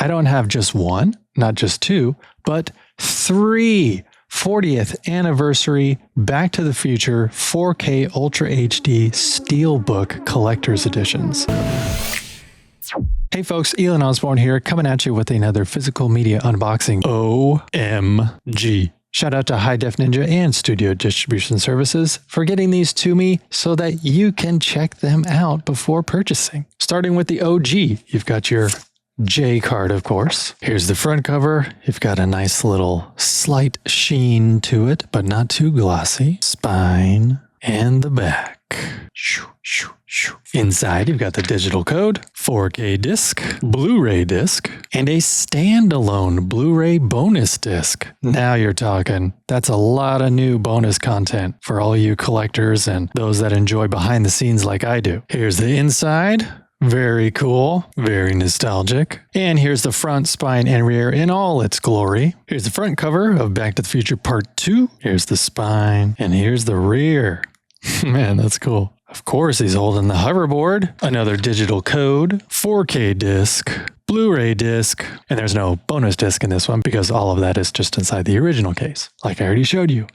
I don't have just one, not just two, but 3 40th anniversary Back to the Future 4K Ultra HD Steelbook Collector's Editions. Hey folks, Elon Osborne here, coming at you with another physical media unboxing. OMG. Shout out to High Def Ninja and Studio Distribution Services for getting these to me so that you can check them out before purchasing. Starting with the OG, you've got your J card, of course. Here's the front cover. You've got a nice little slight sheen to it, but not too glossy. Spine and the back. Inside, you've got the digital code, 4K disc, Blu-ray disc, and a standalone Blu-ray bonus disc. Now you're talking. That's a lot of new bonus content for all you collectors and those that enjoy behind the scenes like I do. Here's the inside. Very cool, very nostalgic. And here's the front, spine, and rear in all its glory. Here's the front cover of Back to the Future Part 2. Here's the spine, and here's the rear. Man, that's cool. Of course, he's holding the hoverboard, another digital code, 4K disc, Blu-ray disc, and there's no bonus disc in this one because all of that is just inside the original case, like I already showed you.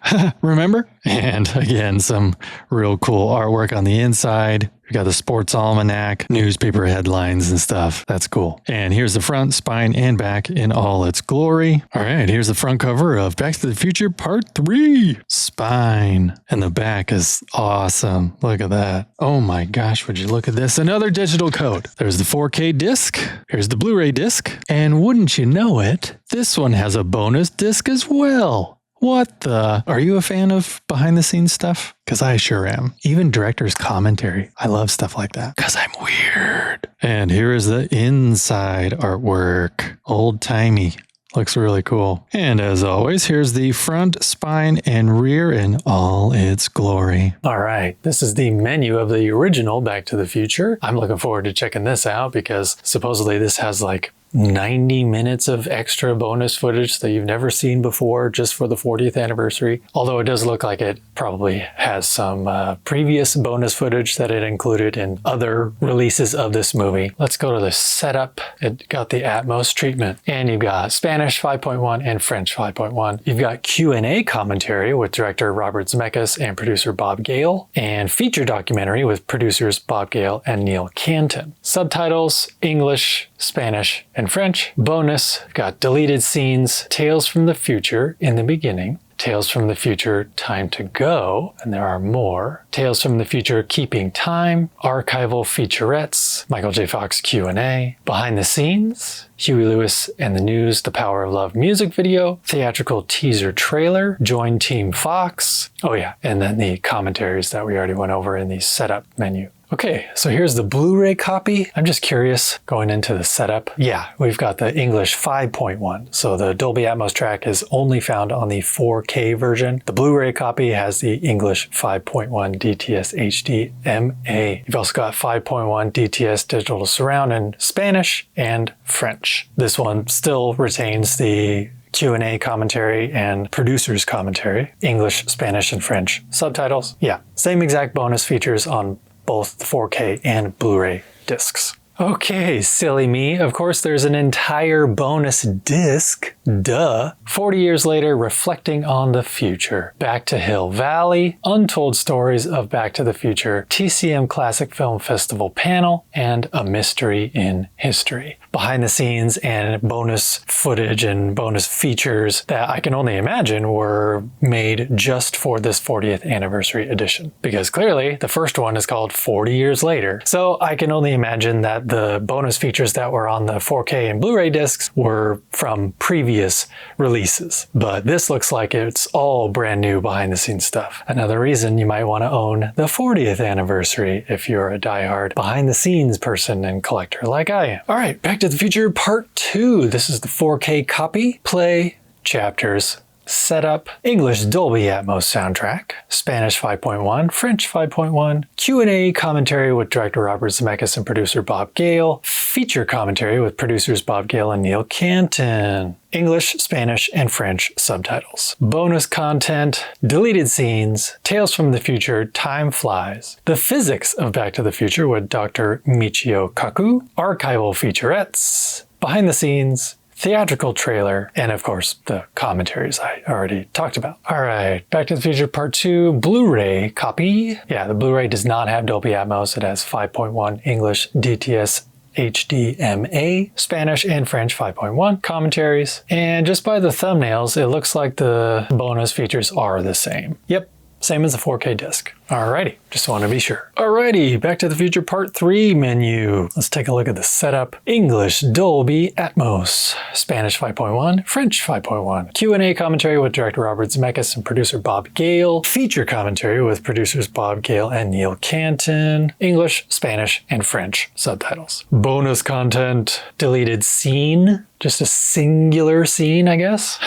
Remember? And again, some real cool artwork on the inside. We got the sports almanac, newspaper headlines and stuff. That's cool. And here's the front, spine, and back in all its glory. All right, here's the front cover of Back to the Future Part 3. Spine. And the back is awesome. Look at that. Oh my gosh, would you look at this? Another digital code. There's the 4K disc. Here's the Blu-ray disc. And wouldn't you know it, this one has a bonus disc as well. What the? Are you a fan of behind the scenes stuff? Because I sure am. Even director's commentary. I love stuff like that. Because I'm weird. And here is the inside artwork. Old timey. Looks really cool. And as always, here's the front, spine, and rear in all its glory. All right, this is the menu of the original Back to the Future. I'm looking forward to checking this out because supposedly this has like 90 minutes of extra bonus footage that you've never seen before just for the 40th anniversary. Although it does look like it probably has some previous bonus footage that it included in other releases of this movie. Let's go to the setup. It got the Atmos treatment. And you've got Spanish 5.1 and French 5.1. You've got Q&A commentary with director Robert Zemeckis and producer Bob Gale. And feature documentary with producers Bob Gale and Neil Canton. Subtitles, English, Spanish, and French. Bonus, got deleted scenes, Tales from the Future in the beginning, Tales from the Future Time to Go, and there are more, Tales from the Future Keeping Time, archival featurettes, Michael J. Fox Q&A, behind the scenes, Huey Lewis and the News, The Power of Love music video, theatrical teaser trailer, Join Team Fox, oh yeah, and then the commentaries that we already went over in the setup menu. Okay, so here's the Blu-ray copy. I'm just curious, going into the setup. Yeah, we've got the English 5.1. So the Dolby Atmos track is only found on the 4K version. The Blu-ray copy has the English 5.1 DTS HD MA. You've also got 5.1 DTS digital surround in Spanish and French. This one still retains the Q&A commentary and producer's commentary, English, Spanish, and French subtitles. Yeah, same exact bonus features on both the 4K and Blu-ray discs. Okay, silly me. Of course, there's an entire bonus disc. Duh. 40 years later, reflecting on the future. Back to Hill Valley, Untold Stories of Back to the Future, TCM Classic Film Festival panel, and A Mystery in History. Behind the scenes and bonus footage and bonus features that I can only imagine were made just for this 40th anniversary edition. Because clearly, the first one is called 40 Years Later. So I can only imagine that the bonus features that were on the 4K and Blu-ray discs were from previous releases. But this looks like it's all brand new behind the scenes stuff. Another reason you might want to own the 40th anniversary if you're a diehard behind the scenes person and collector like I am. All right, Back to the Future Part 2. This is the 4K copy. Play chapters. Setup, English Dolby Atmos soundtrack, Spanish 5.1, French 5.1, Q&A commentary with director Robert Zemeckis and producer Bob Gale, feature commentary with producers Bob Gale and Neil Canton, English, Spanish, and French subtitles, bonus content, deleted scenes, Tales from the Future, Time Flies, the physics of Back to the Future with Dr. Michio Kaku, archival featurettes, behind the scenes, theatrical trailer, and of course the commentaries I already talked about. All right, Back to the Future Part 2 Blu-ray copy. Yeah, the Blu-ray does not have Dolby Atmos. It has 5.1 English DTS HDMA, Spanish and French 5.1 commentaries. And just by the thumbnails, it looks like the bonus features are the same. Yep, same as the 4K disc. Alrighty, just want to be sure. Alrighty, Back to the Future Part 3 menu. Let's take a look at the setup. English Dolby Atmos, Spanish 5.1, French 5.1. Q&A commentary with director Robert Zemeckis and producer Bob Gale. Feature commentary with producers Bob Gale and Neil Canton. English, Spanish, and French subtitles. Bonus content, deleted scene. Just a singular scene, I guess.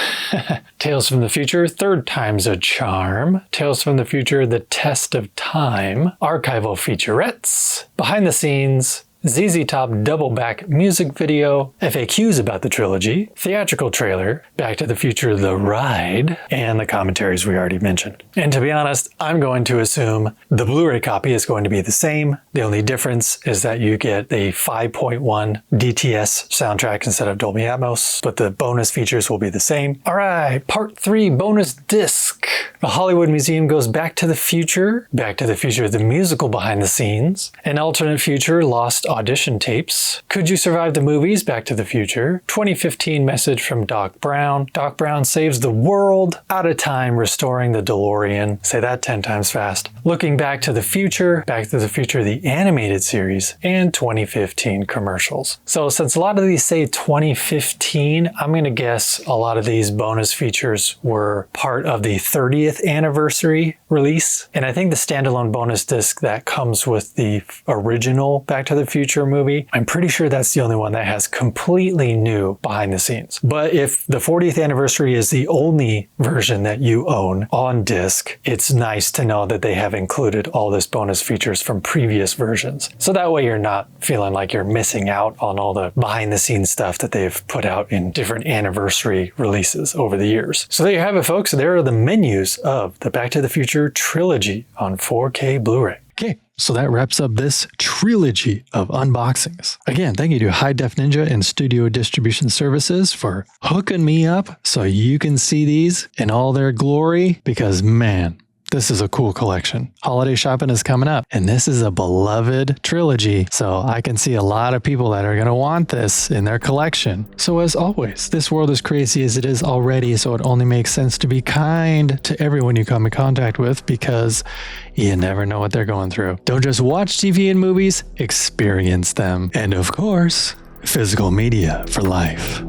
Tales from the Future, Third Time's a Charm. Tales from the Future, The Test of Time. Archival featurettes. Behind the scenes. ZZ Top double back music video, FAQs about the trilogy, theatrical trailer, Back to the Future The Ride, and the commentaries we already mentioned. And to be honest, I'm going to assume the Blu-ray copy is going to be the same. The only difference is that you get a 5.1 DTS soundtrack instead of Dolby Atmos, but the bonus features will be the same. All right, Part 3 bonus disc. The Hollywood Museum goes Back to the Future the musical behind the scenes, an alternate future lost audition tapes, Could You Survive the Movies, Back to the Future, 2015 message from Doc Brown, Doc Brown saves the world, Out of Time restoring the DeLorean, say that 10 times fast, Looking Back to the Future the animated series, and 2015 commercials. So since a lot of these say 2015, I'm going to guess a lot of these bonus features were part of the 30th anniversary release, and I think the standalone bonus disc that comes with the original Back to the Future movie, I'm pretty sure that's the only one that has completely new behind the scenes. But if the 40th anniversary is the only version that you own on disc, it's nice to know that they have included all this bonus features from previous versions. So that way you're not feeling like you're missing out on all the behind the scenes stuff that they've put out in different anniversary releases over the years. So there you have it, folks. There are the menus of the Back to the Future trilogy on 4K Blu-ray. Okay, so that wraps up this trilogy of unboxings. Again, thank you to High Def Ninja and Studio Distribution Services for hooking me up so you can see these in all their glory, because man, this is a cool collection. Holiday shopping is coming up, and this is a beloved trilogy, so I can see a lot of people that are going to want this in their collection. So as always, this world is crazy as it is already, so it only makes sense to be kind to everyone you come in contact with, because you never know what they're going through. Don't just watch TV and movies, experience them. And of course, physical media for life.